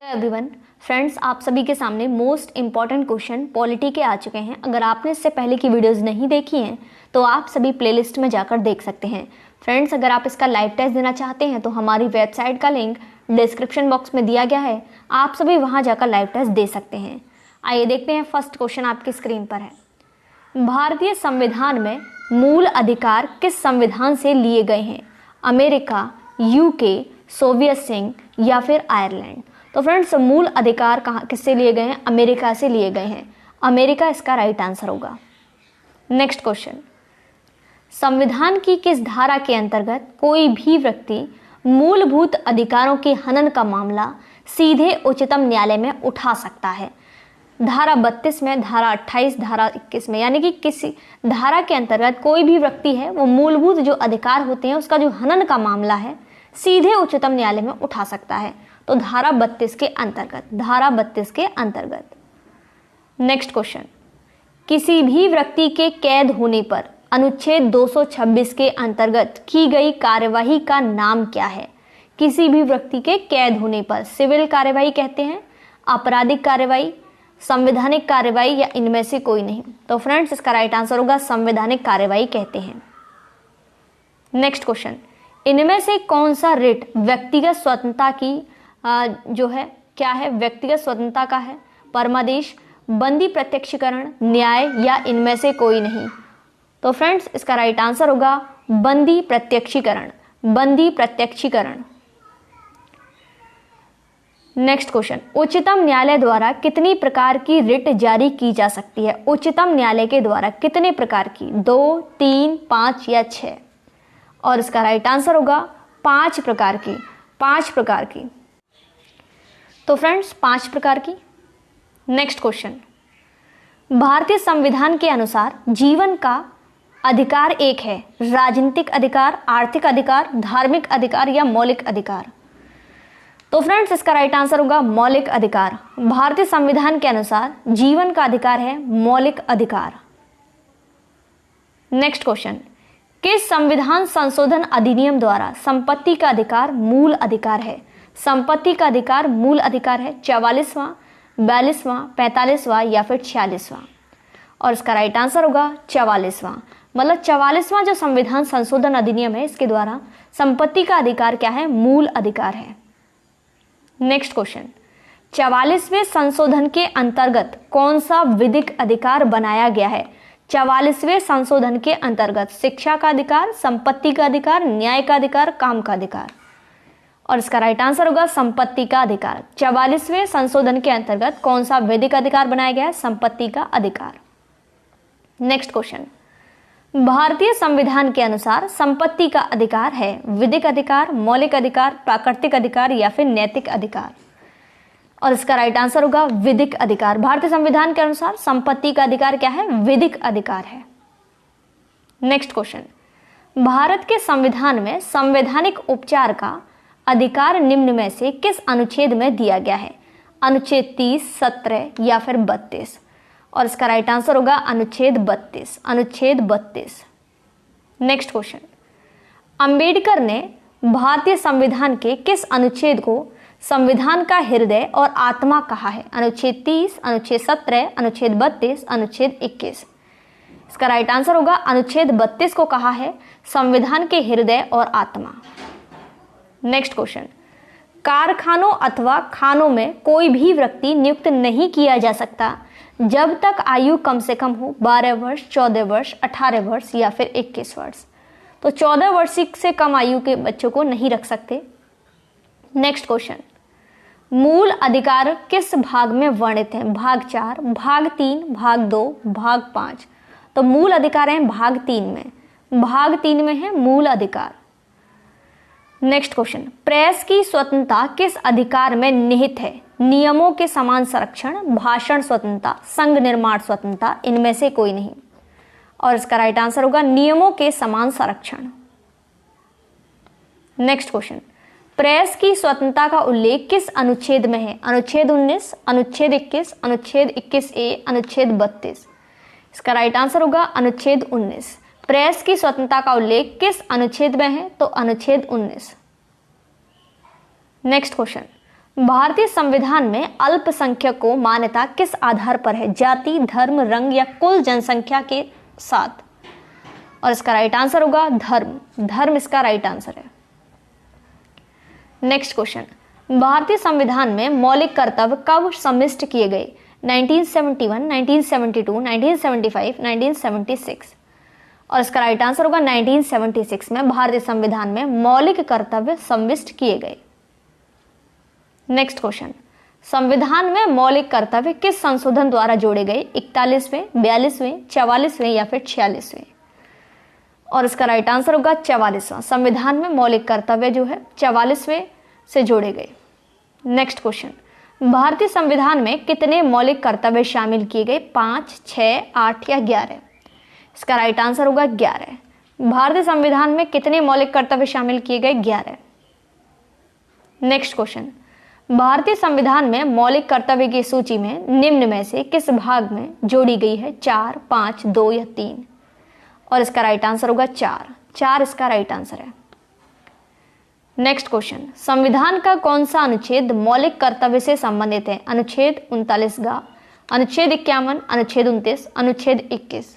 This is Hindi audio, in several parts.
एवरीवन फ्रेंड्स, आप सभी के सामने मोस्ट इम्पॉर्टेंट क्वेश्चन पॉलिटी के आ चुके हैं। अगर आपने इससे पहले की वीडियोस नहीं देखी हैं तो आप सभी प्लेलिस्ट में जाकर देख सकते हैं। फ्रेंड्स, अगर आप इसका लाइव टेस्ट देना चाहते हैं तो हमारी वेबसाइट का लिंक डिस्क्रिप्शन बॉक्स में दिया गया है, आप सभी वहाँ जाकर लाइव टेस्ट दे सकते हैं। आइए देखते हैं, फर्स्ट क्वेश्चन आपकी स्क्रीन पर है। भारतीय संविधान में मूल अधिकार किस संविधान से लिए गए हैं? अमेरिका, यूके, सोवियत संघ या फिर आयरलैंड? तो फ्रेंड्स, मूल अधिकार कहाँ किससे लिए गए हैं? अमेरिका से लिए गए हैं। अमेरिका इसका राइट आंसर होगा। नेक्स्ट क्वेश्चन, संविधान की किस धारा के अंतर्गत कोई भी व्यक्ति मूलभूत अधिकारों के हनन का मामला सीधे उच्चतम न्यायालय में उठा सकता है? धारा 32 में, धारा 28, धारा 21 में, यानी कि किसी धारा के अंतर्गत कोई भी व्यक्ति है वो मूलभूत जो अधिकार होते हैं उसका जो हनन का मामला है सीधे उच्चतम न्यायालय में उठा सकता है। तो धारा 32 के अंतर्गत, धारा 32 के अंतर्गत। नेक्स्ट क्वेश्चन, किसी भी व्यक्ति के कैद होने पर अनुच्छेद 226 के अंतर्गत की गई कार्यवाही का नाम क्या है? किसी भी व्यक्ति के कैद होने पर सिविल कार्यवाही कहते हैं, आपराधिक कार्यवाही, संवैधानिक कार्यवाही या इनमें से कोई नहीं? तो फ्रेंड्स, इसका राइट आंसर होगा संवैधानिक कार्यवाही कहते हैं। नेक्स्ट क्वेश्चन, इनमें से कौन सा रिट व्यक्तिगत स्वतंत्रता की जो है क्या है? व्यक्तिगत स्वतंत्रता का है? परमादेश, बंदी प्रत्यक्षीकरण, न्याय या इनमें से कोई नहीं? तो फ्रेंड्स, इसका राइट आंसर होगा बंदी प्रत्यक्षीकरण, बंदी प्रत्यक्षीकरण। नेक्स्ट क्वेश्चन, उच्चतम न्यायालय द्वारा कितनी प्रकार की रिट जारी की जा सकती है? उच्चतम न्यायालय के द्वारा कितने प्रकार की? 2, 3, 5 या 6? और इसका राइट आंसर होगा 5 प्रकार की, 5 प्रकार की। तो फ्रेंड्स, 5 प्रकार की। नेक्स्ट क्वेश्चन, भारतीय संविधान के अनुसार जीवन का अधिकार एक है, राजनीतिक अधिकार, आर्थिक अधिकार, धार्मिक अधिकार या मौलिक अधिकार? तो फ्रेंड्स, इसका राइट आंसर होगा मौलिक अधिकार। भारतीय संविधान के अनुसार जीवन का अधिकार है मौलिक अधिकार। नेक्स्ट क्वेश्चन, किस संविधान संशोधन अधिनियम द्वारा संपत्ति का अधिकार मूल अधिकार है? संपत्ति का अधिकार मूल अधिकार है 44वां, 42वां, 45वां या फिर 46वां? और इसका राइट आंसर होगा 44वां। मतलब 44वां जो संविधान संशोधन अधिनियम है इसके द्वारा संपत्ति का अधिकार क्या है? मूल अधिकार है। नेक्स्ट क्वेश्चन, 44वें संशोधन के अंतर्गत कौन सा विधिक अधिकार बनाया गया है? 44वें संशोधन के अंतर्गत शिक्षा का अधिकार, संपत्ति का अधिकार, न्याय का अधिकार, काम का अधिकार? और इसका राइट आंसर होगा संपत्ति का अधिकार। 44वें संशोधन के अंतर्गत कौन सा विधिक अधिकार बनाया गया है? संपत्ति का अधिकार। नेक्स्ट क्वेश्चन, भारतीय संविधान के अनुसार संपत्ति का अधिकार है विधिक अधिकार, मौलिक अधिकार, प्राकृतिक अधिकार या फिर नैतिक अधिकार? और इसका राइट आंसर होगा विधिक अधिकार। भारतीय संविधान के अनुसार संपत्ति का अधिकार क्या है? विधिक अधिकार है। नेक्स्ट क्वेश्चन, भारत के संविधान में संवैधानिक उपचार का अधिकार निम्न में से किस अनुच्छेद में दिया गया है? अनुच्छेद 30, 17 या फिर 32? और इसका राइट आंसर होगा अनुच्छेद 32, अनुच्छेद 32। नेक्स्ट क्वेश्चन, अंबेडकर ने भारतीय संविधान के किस अनुच्छेद को संविधान का हृदय और आत्मा कहा है? अनुच्छेद 30, अनुच्छेद 17, अनुच्छेद 32, अनुच्छेद 21? इसका राइट आंसर होगा अनुच्छेद 32 को कहा है संविधान के हृदय और आत्मा। नेक्स्ट क्वेश्चन, कारखानों अथवा खानों में कोई भी व्यक्ति नियुक्त नहीं किया जा सकता जब तक आयु कम से कम हो 12 वर्ष, 14 वर्ष, 18 वर्ष या फिर 21 वर्ष? तो 14 वर्ष से कम आयु के बच्चों को नहीं रख सकते। नेक्स्ट क्वेश्चन, मूल अधिकार किस भाग में वर्णित हैं? भाग 4, भाग 3, भाग 2, भाग 5? तो मूल अधिकार हैं भाग 3 में, भाग 3 में है मूल अधिकार। नेक्स्ट क्वेश्चन, प्रेस की स्वतंत्रता किस अधिकार में निहित है? नियमों के समान संरक्षण, भाषण स्वतंत्रता, संघ निर्माण स्वतंत्रता, इनमें से कोई नहीं? और इसका राइट आंसर होगा नियमों के समान संरक्षण। नेक्स्ट क्वेश्चन, प्रेस की स्वतंत्रता का उल्लेख किस अनुच्छेद में है? अनुच्छेद 19, अनुच्छेद 21, अनुच्छेद 21A, अनुच्छेद 32? इसका राइट आंसर होगा अनुच्छेद 19। प्रेस की स्वतंत्रता का उल्लेख किस अनुच्छेद में है? तो अनुच्छेद 19। नेक्स्ट क्वेश्चन, भारतीय संविधान में अल्पसंख्यक को मान्यता किस आधार पर है? जाति, धर्म, रंग या कुल जनसंख्या के साथ? और इसका राइट आंसर होगा धर्म। धर्म इसका राइट आंसर है। नेक्स्ट क्वेश्चन, भारतीय संविधान में मौलिक कर्तव्य कब समाविष्ट किए गए? 1971, 1972, 1975, 1976। और इसका राइट आंसर होगा 1976 में भारतीय संविधान में मौलिक कर्तव्य समाविष्ट किए गए। नेक्स्ट क्वेश्चन, संविधान में मौलिक कर्तव्य किस संशोधन द्वारा जोड़े गए? 41वें, 42वें, 44वें या फिर 46वें? और इसका राइट आंसर होगा 44वां। संविधान में मौलिक कर्तव्य जो है 44वें से जोड़े गए। नेक्स्ट क्वेश्चन, भारतीय संविधान में कितने मौलिक कर्तव्य शामिल किए गए? 5, 6, 8 या 11? इसका राइट आंसर होगा 11। भारतीय संविधान में कितने मौलिक कर्तव्य शामिल किए गए? 11। नेक्स्ट क्वेश्चन, भारतीय संविधान में मौलिक कर्तव्य की सूची में निम्न में से किस भाग में जोड़ी गई है? 4, 5, 2 या 3? और इसका राइट आंसर होगा 4। 4 इसका राइट आंसर है। नेक्स्ट क्वेश्चन, संविधान का कौन सा अनुच्छेद मौलिक कर्तव्य से संबंधित है? अनुच्छेद 39 अनुच्छेद 51, अनुच्छेद 29, अनुच्छेद 21?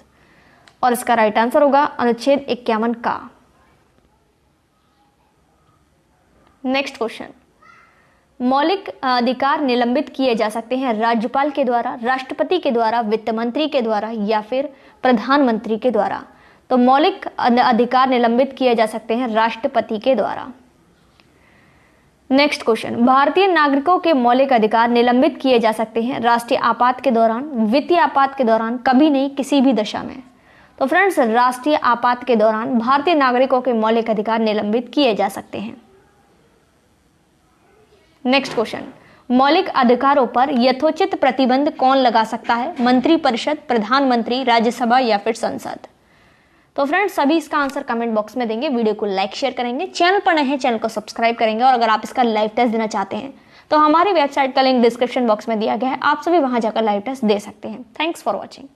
और इसका राइट आंसर होगा अनुच्छेद 51 का। नेक्स्ट क्वेश्चन, मौलिक अधिकार निलंबित किए जा सकते हैं राज्यपाल के द्वारा, राष्ट्रपति के द्वारा, वित्त मंत्री के द्वारा या फिर प्रधानमंत्री के द्वारा? तो मौलिक अधिकार निलंबित किए जा सकते हैं राष्ट्रपति के द्वारा। नेक्स्ट क्वेश्चन, भारतीय नागरिकों के मौलिक अधिकार निलंबित किए जा सकते हैं राष्ट्रीय आपात के दौरान, वित्तीय आपात के दौरान, कभी नहीं, किसी भी दशा में? तो फ्रेंड्स, राष्ट्रीय आपात के दौरान भारतीय नागरिकों के मौलिक अधिकार निलंबित किए जा सकते हैं। नेक्स्ट क्वेश्चन, मौलिक अधिकारों पर यथोचित प्रतिबंध कौन लगा सकता है? मंत्रिपरिषद, प्रधानमंत्री, राज्यसभा या फिर संसद? तो फ्रेंड्स, सभी इसका आंसर कमेंट बॉक्स में देंगे। वीडियो को लाइक शेयर करेंगे, चैनल पर नए हैं चैनल को सब्सक्राइब करेंगे, और अगर आप इसका लाइव टेस्ट देना चाहते हैं तो हमारी वेबसाइट का लिंक डिस्क्रिप्शन बॉक्स में दिया गया है, आप सभी वहां जाकर लाइव टेस्ट दे सकते हैं। Thanks for watching.